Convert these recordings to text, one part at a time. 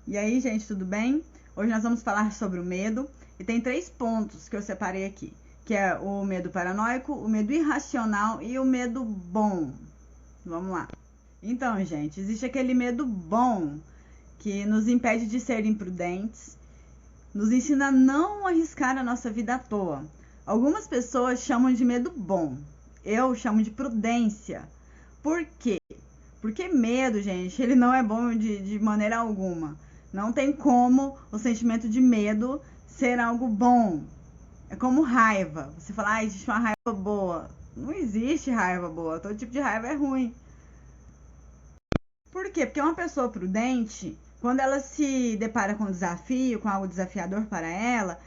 E aí, gente, tudo bem? Hoje nós vamos falar sobre o medo e tem 3 pontos que eu separei aqui, que é o medo paranoico, o medo irracional e o medo bom. Vamos lá. Então, gente, existe aquele medo bom que nos impede de ser imprudentes, nos ensina a não arriscar a nossa vida à toa. Algumas pessoas chamam de medo bom, eu chamo de prudência. Por quê? Porque medo, gente, ele não é bom de maneira alguma. Não tem como o sentimento de medo ser algo bom. É como raiva. Você fala, existe uma raiva boa. Não existe raiva boa. Todo tipo de raiva é ruim. Por quê? Porque uma pessoa prudente, quando ela se depara com um desafio, com algo desafiador para ela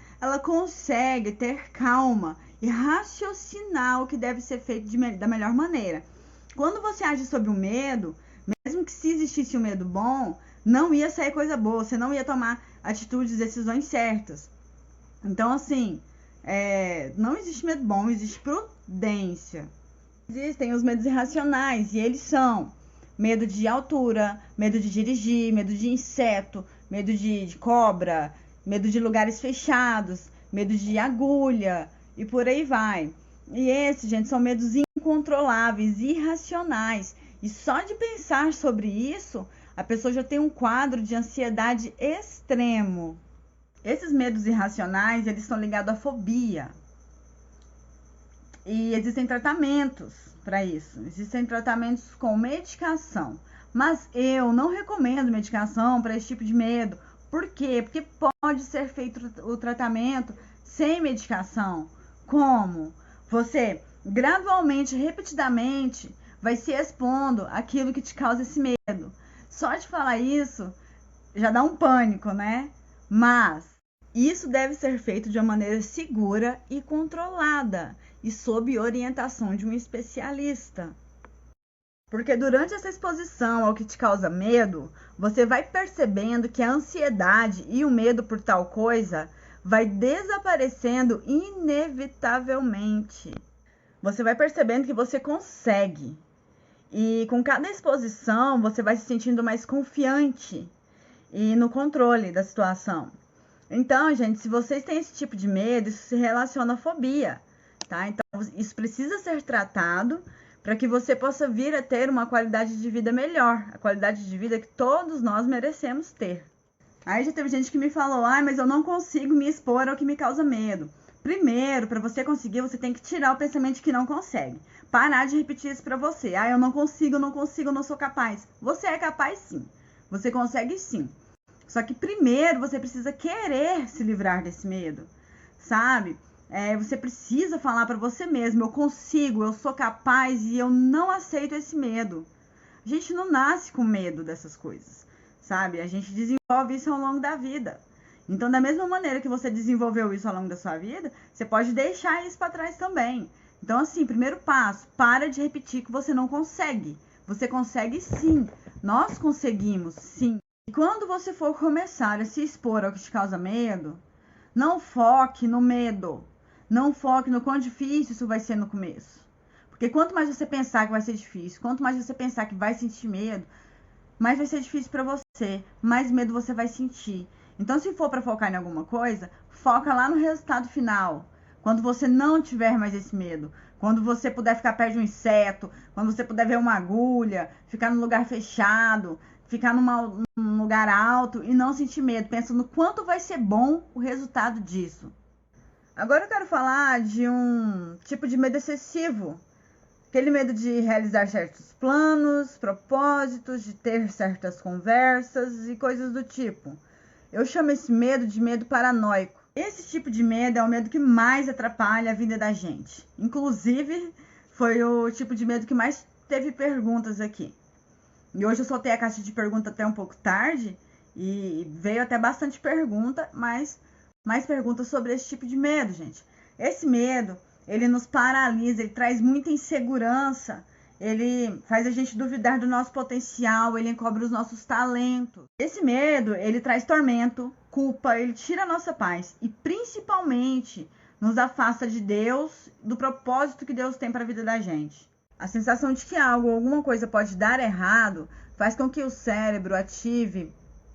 consegue ter calma e raciocinar o que deve ser feito da melhor maneira. Quando você age sob o medo, mesmo que se existisse um medo bom, não ia sair coisa boa, você não ia tomar atitudes, decisões certas. Então, assim, não existe medo bom, existe prudência. Existem os medos irracionais, e eles são medo de altura, medo de dirigir, medo de inseto, medo de cobra, medo de lugares fechados, medo de agulha, e por aí vai. E esses, gente, são medos incontroláveis, irracionais. E só de pensar sobre isso, a pessoa já tem um quadro de ansiedade extremo. Esses medos irracionais, eles estão ligados à fobia. E existem tratamentos para isso. Existem tratamentos com medicação. Mas eu não recomendo medicação para esse tipo de medo. Por quê? Porque pode ser feito o tratamento sem medicação. Como? Você gradualmente, repetidamente, vai se expondo àquilo que te causa esse medo. Só de falar isso já dá um pânico, né? Mas isso deve ser feito de uma maneira segura e controlada e sob orientação de um especialista. Porque durante essa exposição ao que te causa medo, você vai percebendo que a ansiedade e o medo por tal coisa vai desaparecendo inevitavelmente. Você vai percebendo que você consegue. E com cada exposição, você vai se sentindo mais confiante e no controle da situação. Então, gente, se vocês têm esse tipo de medo, isso se relaciona à fobia, tá? Então, isso precisa ser tratado para que você possa vir a ter uma qualidade de vida melhor, a qualidade de vida que todos nós merecemos ter. Aí já teve gente que me falou, mas eu não consigo me expor ao que me causa medo. Primeiro, para você conseguir, você tem que tirar o pensamento de que não consegue. Parar de repetir isso para você. Eu não consigo, não sou capaz. Você é capaz sim. Você consegue sim. Só que primeiro você precisa querer se livrar desse medo, sabe? Você precisa falar para você mesmo, eu consigo, eu sou capaz e eu não aceito esse medo. A gente não nasce com medo dessas coisas, sabe? A gente desenvolve isso ao longo da vida. Então, da mesma maneira que você desenvolveu isso ao longo da sua vida, você pode deixar isso para trás também. Então, assim, primeiro passo, para de repetir que você não consegue. Você consegue sim, nós conseguimos sim. E quando você for começar a se expor ao que te causa medo, não foque no medo. Não foque no quão difícil isso vai ser no começo. Porque quanto mais você pensar que vai ser difícil, quanto mais você pensar que vai sentir medo, mais vai ser difícil para você, mais medo você vai sentir. Então, se for para focar em alguma coisa, foca lá no resultado final. Quando você não tiver mais esse medo, quando você puder ficar perto de um inseto, quando você puder ver uma agulha, ficar num lugar fechado, ficar num lugar alto e não sentir medo. Pensa no quanto vai ser bom o resultado disso. Agora eu quero falar de um tipo de medo excessivo. Aquele medo de realizar certos planos, propósitos, de ter certas conversas e coisas do tipo. Eu chamo esse medo de medo paranoico. Esse tipo de medo é o medo que mais atrapalha a vida da gente. Inclusive, foi o tipo de medo que mais teve perguntas aqui. E hoje eu soltei a caixa de pergunta até um pouco tarde e veio até bastante pergunta, mas mais perguntas sobre esse tipo de medo, gente. Esse medo, ele nos paralisa, ele traz muita insegurança, ele faz a gente duvidar do nosso potencial, ele encobre os nossos talentos. Esse medo, ele traz tormento, culpa, ele tira a nossa paz e principalmente nos afasta de Deus, do propósito que Deus tem para a vida da gente. A sensação de que algo ou alguma coisa pode dar errado faz com que o cérebro ative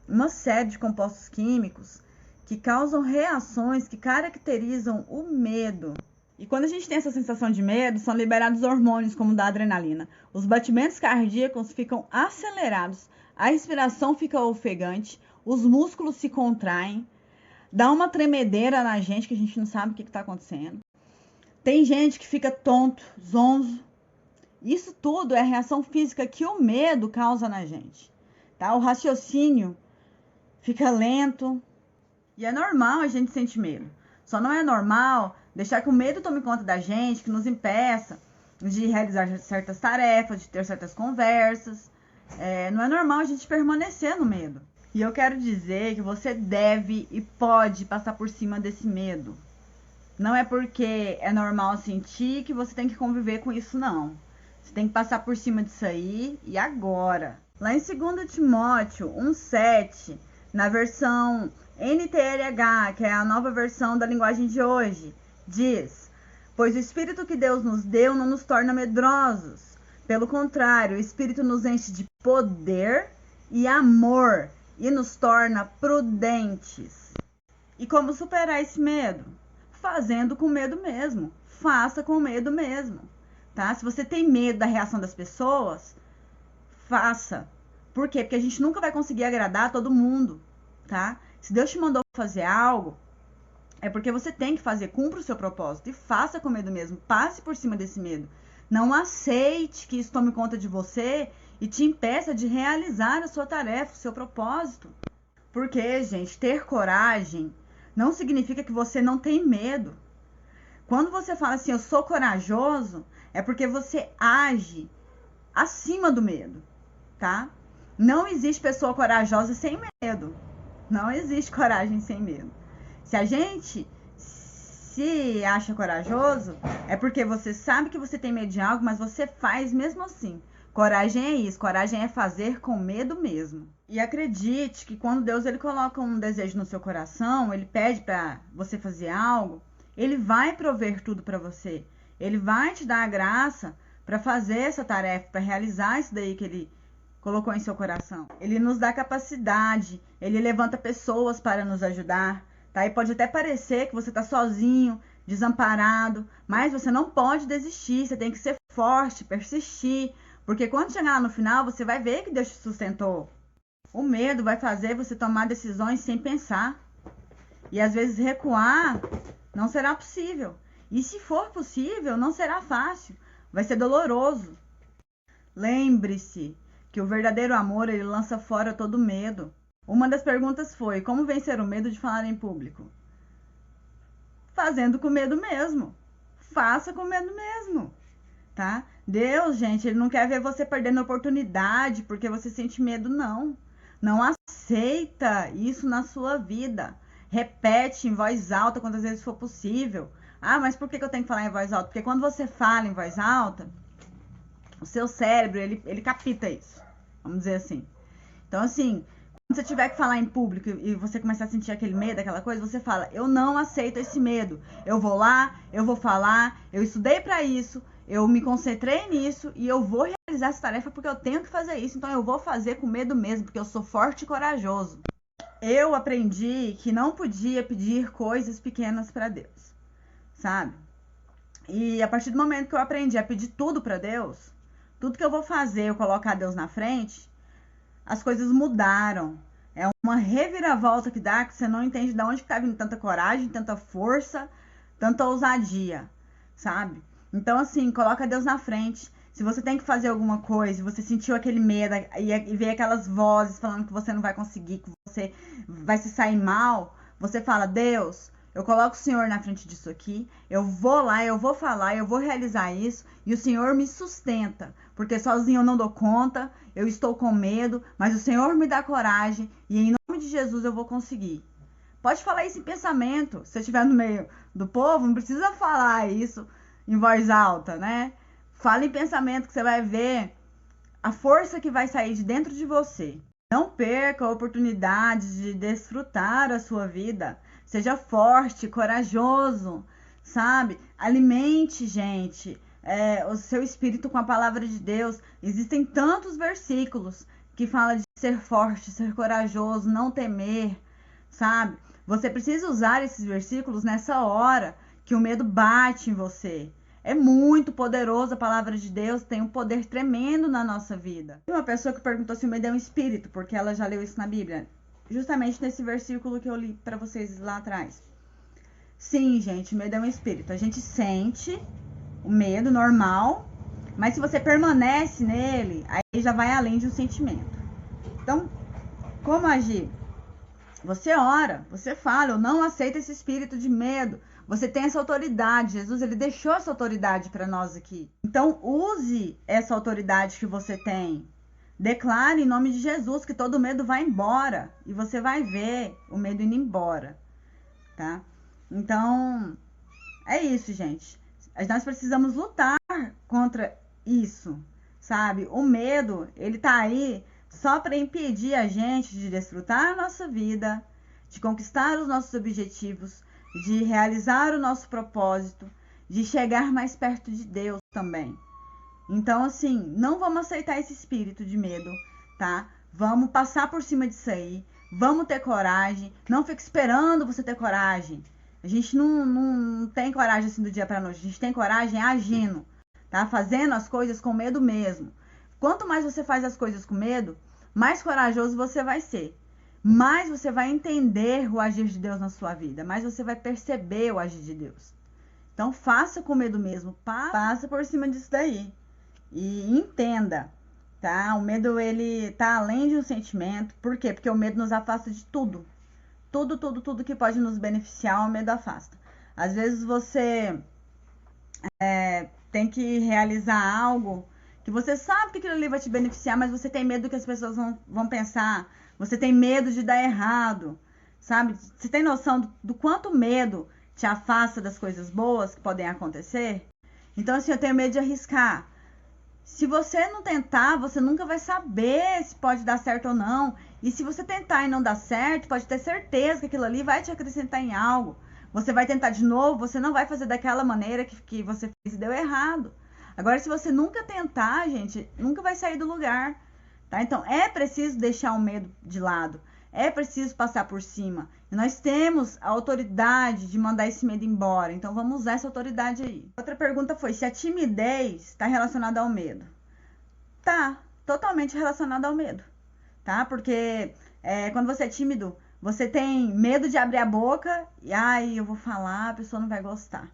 uma série de compostos químicos que causam reações que caracterizam o medo. E quando a gente tem essa sensação de medo, são liberados hormônios como o da adrenalina. Os batimentos cardíacos ficam acelerados, a respiração fica ofegante, os músculos se contraem, dá uma tremedeira na gente que a gente não sabe o que está acontecendo. Tem gente que fica tonto, zonzo. Isso tudo é a reação física que o medo causa na gente. Tá? O raciocínio fica lento. E é normal a gente sentir medo. Só não é normal deixar que o medo tome conta da gente, que nos impeça de realizar certas tarefas, de ter certas conversas. Não é normal a gente permanecer no medo. E eu quero dizer que você deve e pode passar por cima desse medo. Não é porque é normal sentir que você tem que conviver com isso, não. Você tem que passar por cima disso aí e agora. Lá em 2 Timóteo 1,7, na versão NTLH, que é a nova versão da linguagem de hoje, diz: pois o Espírito que Deus nos deu não nos torna medrosos. Pelo contrário, o Espírito nos enche de poder e amor e nos torna prudentes. E como superar esse medo? Fazendo com medo mesmo. Faça com medo mesmo. Tá? Se você tem medo da reação das pessoas, faça. Por quê? Porque a gente nunca vai conseguir agradar todo mundo. Tá? Se Deus te mandou fazer algo, é porque você tem que fazer, cumpra o seu propósito e faça com medo mesmo, passe por cima desse medo. Não aceite que isso tome conta de você e te impeça de realizar a sua tarefa, o seu propósito. Porque, gente, ter coragem não significa que você não tem medo. Quando você fala assim, eu sou corajoso, é porque você age acima do medo, tá? Não existe pessoa corajosa sem medo. Não existe coragem sem medo. Se a gente se acha corajoso, é porque você sabe que você tem medo de algo, mas você faz mesmo assim. Coragem é isso, coragem é fazer com medo mesmo. E acredite que quando Deus ele coloca um desejo no seu coração, ele pede para você fazer algo, ele vai prover tudo para você. Ele vai te dar a graça para fazer essa tarefa, para realizar isso daí que ele colocou em seu coração. Ele nos dá capacidade, ele levanta pessoas para nos ajudar. Tá? E pode até parecer que você está sozinho, desamparado, mas você não pode desistir, você tem que ser forte, persistir, porque quando chegar lá no final, você vai ver que Deus te sustentou. O medo vai fazer você tomar decisões sem pensar. E às vezes recuar não será possível. E se for possível, não será fácil, vai ser doloroso. Lembre-se que o verdadeiro amor, ele lança fora todo medo. Uma das perguntas foi, como vencer o medo de falar em público? Fazendo com medo mesmo. Faça com medo mesmo, tá? Deus, gente, ele não quer ver você perdendo a oportunidade porque você sente medo, não. Não aceita isso na sua vida. Repete em voz alta quantas vezes for possível. Ah, mas por que eu tenho que falar em voz alta? Porque quando você fala em voz alta, o seu cérebro, ele capta isso. Vamos dizer assim. Então, assim, quando você tiver que falar em público e você começar a sentir aquele medo, aquela coisa, você fala, eu não aceito esse medo. Eu vou lá, eu vou falar, eu estudei para isso, eu me concentrei nisso e eu vou realizar essa tarefa porque eu tenho que fazer isso. Então eu vou fazer com medo mesmo, porque eu sou forte e corajoso. Eu aprendi que não podia pedir coisas pequenas para Deus, sabe? E a partir do momento que eu aprendi a pedir tudo para Deus, tudo que eu vou fazer, eu colocar Deus na frente, as coisas mudaram. É uma reviravolta que dá, que você não entende de onde está vindo tanta coragem, tanta força, tanta ousadia, sabe? Então, assim, coloca Deus na frente. Se você tem que fazer alguma coisa, você sentiu aquele medo e veio aquelas vozes falando que você não vai conseguir, que você vai se sair mal, você fala, Deus, eu coloco o Senhor na frente disso aqui, eu vou lá, eu vou falar, eu vou realizar isso, e o Senhor me sustenta, porque sozinho eu não dou conta, eu estou com medo, mas o Senhor me dá coragem, e em nome de Jesus eu vou conseguir. Pode falar isso em pensamento, se você estiver no meio do povo, não precisa falar isso em voz alta, né? Fala em pensamento que você vai ver a força que vai sair de dentro de você. Não perca a oportunidade de desfrutar a sua vida. Seja forte, corajoso, sabe? Alimente, gente, o seu espírito com a palavra de Deus. Existem tantos versículos que fala de ser forte, ser corajoso, não temer, sabe? Você precisa usar esses versículos nessa hora que o medo bate em você. É muito poderoso a palavra de Deus, tem um poder tremendo na nossa vida. Tem uma pessoa que perguntou se o medo é um espírito, porque ela já leu isso na Bíblia. Justamente nesse versículo que eu li para vocês lá atrás. Sim, gente, o medo é um espírito. A gente sente o medo normal, mas se você permanece nele, aí já vai além de um sentimento. Então, como agir? Você ora, você fala, eu não aceito esse espírito de medo. Você tem essa autoridade. Jesus, ele deixou essa autoridade para nós aqui. Então, use essa autoridade que você tem. Declare em nome de Jesus que todo medo vai embora. E você vai ver o medo indo embora, tá? Então, é isso, gente. Nós precisamos lutar contra isso, sabe? O medo, ele tá aí só para impedir a gente de desfrutar a nossa vida, de conquistar os nossos objetivos, de realizar o nosso propósito, de chegar mais perto de Deus também. Então, assim, não vamos aceitar esse espírito de medo, tá? Vamos passar por cima disso aí, vamos ter coragem, não fique esperando você ter coragem. A gente não tem coragem assim do dia para noite, a gente tem coragem agindo, tá? Fazendo as coisas com medo mesmo. Quanto mais você faz as coisas com medo, mais corajoso você vai ser. Mais você vai entender o agir de Deus na sua vida, mais você vai perceber o agir de Deus. Então faça com medo mesmo, passa por cima disso daí. E entenda, tá? O medo, ele tá além de um sentimento. Por quê? Porque o medo nos afasta de tudo. Tudo que pode nos beneficiar, o medo afasta. Às vezes você tem que realizar algo que você sabe que aquilo ali vai te beneficiar, mas você tem medo que as pessoas vão pensar. Você tem medo de dar errado, sabe? Você tem noção do quanto medo te afasta das coisas boas que podem acontecer? Então, assim, eu tenho medo de arriscar. Se você não tentar, você nunca vai saber se pode dar certo ou não. E se você tentar e não dar certo, pode ter certeza que aquilo ali vai te acrescentar em algo. Você vai tentar de novo, você não vai fazer daquela maneira que você fez e deu errado. Agora, se você nunca tentar, gente, nunca vai sair do lugar, tá? Então, é preciso deixar o medo de lado. É preciso passar por cima. E nós temos a autoridade de mandar esse medo embora. Então, vamos usar essa autoridade aí. Outra pergunta foi se a timidez está relacionada ao medo. Tá, totalmente relacionada ao medo, tá? Porque quando você é tímido, você tem medo de abrir a boca e, eu vou falar, a pessoa não vai gostar.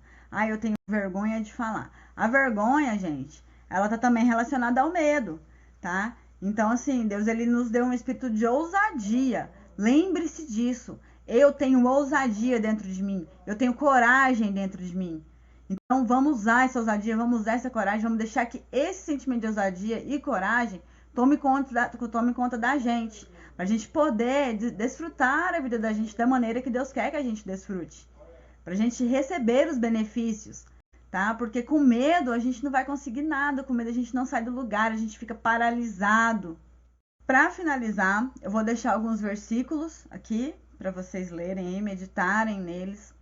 Eu tenho vergonha de falar. A vergonha, gente, ela tá também relacionada ao medo, tá? Então, assim, Deus, ele nos deu um espírito de ousadia. Lembre-se disso. Eu tenho ousadia dentro de mim. Eu tenho coragem dentro de mim. Então, vamos usar essa ousadia, vamos usar essa coragem, vamos deixar que esse sentimento de ousadia e coragem tome conta da gente. Pra gente poder desfrutar a vida da gente da maneira que Deus quer que a gente desfrute. Pra gente receber os benefícios, tá? Porque com medo a gente não vai conseguir nada, com medo a gente não sai do lugar, a gente fica paralisado. Para finalizar, eu vou deixar alguns versículos aqui para vocês lerem e meditarem neles.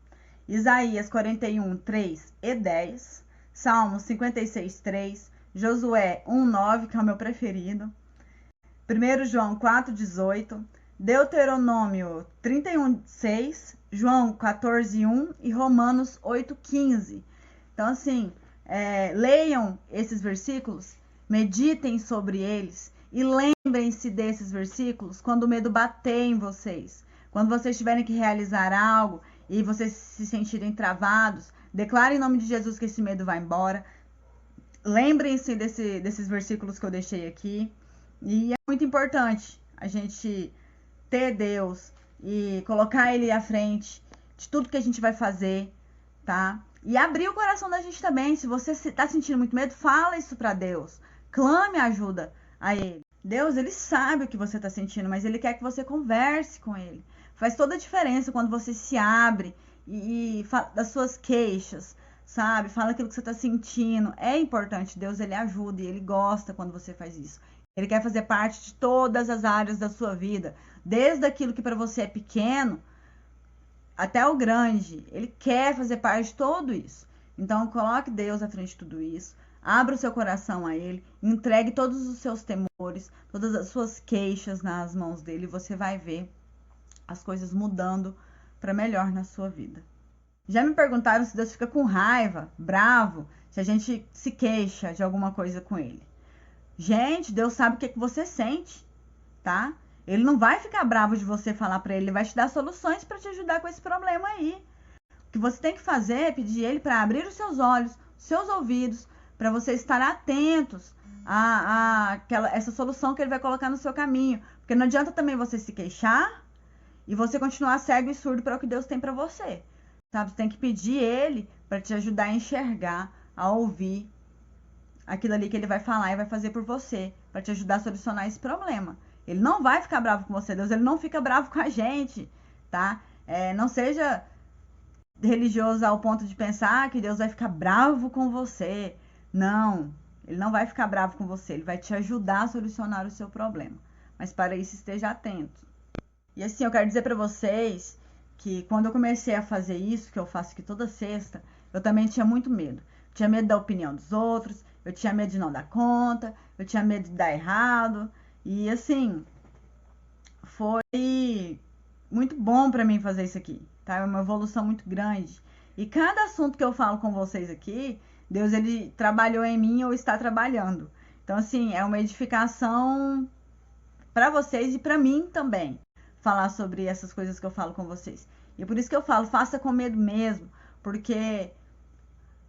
Isaías 41, 3 e 10, Salmos 56, 3, Josué 1, 9, que é o meu preferido, 1 João 4, 18, Deuteronômio 31, 6, João 14, 1 e Romanos 8, 15. Então, assim, leiam esses versículos, meditem sobre eles e lembrem-se desses versículos quando o medo bater em vocês. Quando vocês tiverem que realizar algo e vocês se sentirem travados, declarem em nome de Jesus que esse medo vai embora. Lembrem-se desses versículos que eu deixei aqui. E é muito importante a gente ter Deus e colocar Ele à frente de tudo que a gente vai fazer, tá? E abrir o coração da gente também. Se você está sentindo muito medo, fala isso para Deus. Clame ajuda a Ele. Deus, Ele sabe o que você está sentindo, mas Ele quer que você converse com Ele. Faz toda a diferença quando você se abre e fala das suas queixas, sabe? Fala aquilo que você está sentindo. É importante. Deus, Ele ajuda e Ele gosta quando você faz isso. Ele quer fazer parte de todas as áreas da sua vida. Desde aquilo que para você é pequeno até o grande. Ele quer fazer parte de tudo isso. Então, coloque Deus à frente de tudo isso. Abra o seu coração a ele, entregue todos os seus temores, todas as suas queixas nas mãos dele, e você vai ver as coisas mudando para melhor na sua vida. Já me perguntaram se Deus fica com raiva, bravo, se a gente se queixa de alguma coisa com ele. Gente, Deus sabe o que você sente, tá? Ele não vai ficar bravo de você falar para ele, ele vai te dar soluções para te ajudar com esse problema aí. O que você tem que fazer é pedir ele para abrir os seus olhos, os seus ouvidos, para você estar atentos a essa solução que ele vai colocar no seu caminho. Porque não adianta também você se queixar e você continuar cego e surdo para o que Deus tem para você. Sabe? Você tem que pedir ele para te ajudar a enxergar, a ouvir aquilo ali que ele vai falar e vai fazer por você, para te ajudar a solucionar esse problema. Ele não vai ficar bravo com você, Deus, ele não fica bravo com a gente, tá? Não seja religioso ao ponto de pensar que Deus vai ficar bravo com você. Não, ele não vai ficar bravo com você, ele vai te ajudar a solucionar o seu problema. Mas para isso esteja atento. E assim, eu quero dizer para vocês que quando eu comecei a fazer isso, que eu faço aqui toda sexta, eu também tinha muito medo. Tinha medo da opinião dos outros, eu tinha medo de não dar conta, eu tinha medo de dar errado. E assim, foi muito bom para mim fazer isso aqui, tá? É uma evolução muito grande. E cada assunto que eu falo com vocês aqui, Deus, ele trabalhou em mim ou está trabalhando. Então, assim, é uma edificação para vocês e para mim também, falar sobre essas coisas que eu falo com vocês. E por isso que eu falo, faça com medo mesmo, porque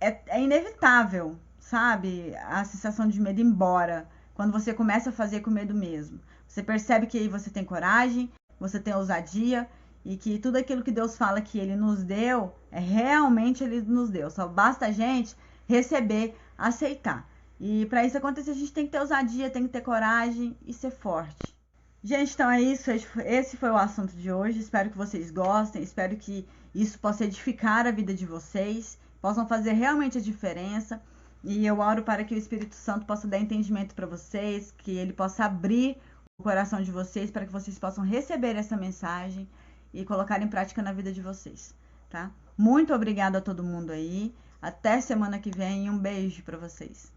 é inevitável, sabe? A sensação de medo ir embora, quando você começa a fazer com medo mesmo. Você percebe que aí você tem coragem, você tem ousadia, e que tudo aquilo que Deus fala que ele nos deu, realmente ele nos deu. Só basta a gente receber, aceitar. E para isso acontecer, a gente tem que ter ousadia, tem que ter coragem e ser forte. Gente, então é isso. Esse foi o assunto de hoje. Espero que vocês gostem. Espero que isso possa edificar a vida de vocês, possam fazer realmente a diferença. E eu oro para que o Espírito Santo possa dar entendimento para vocês, que ele possa abrir o coração de vocês para que vocês possam receber essa mensagem e colocar em prática na vida de vocês, tá? Muito obrigada a todo mundo aí. Até semana que vem e um beijo para vocês.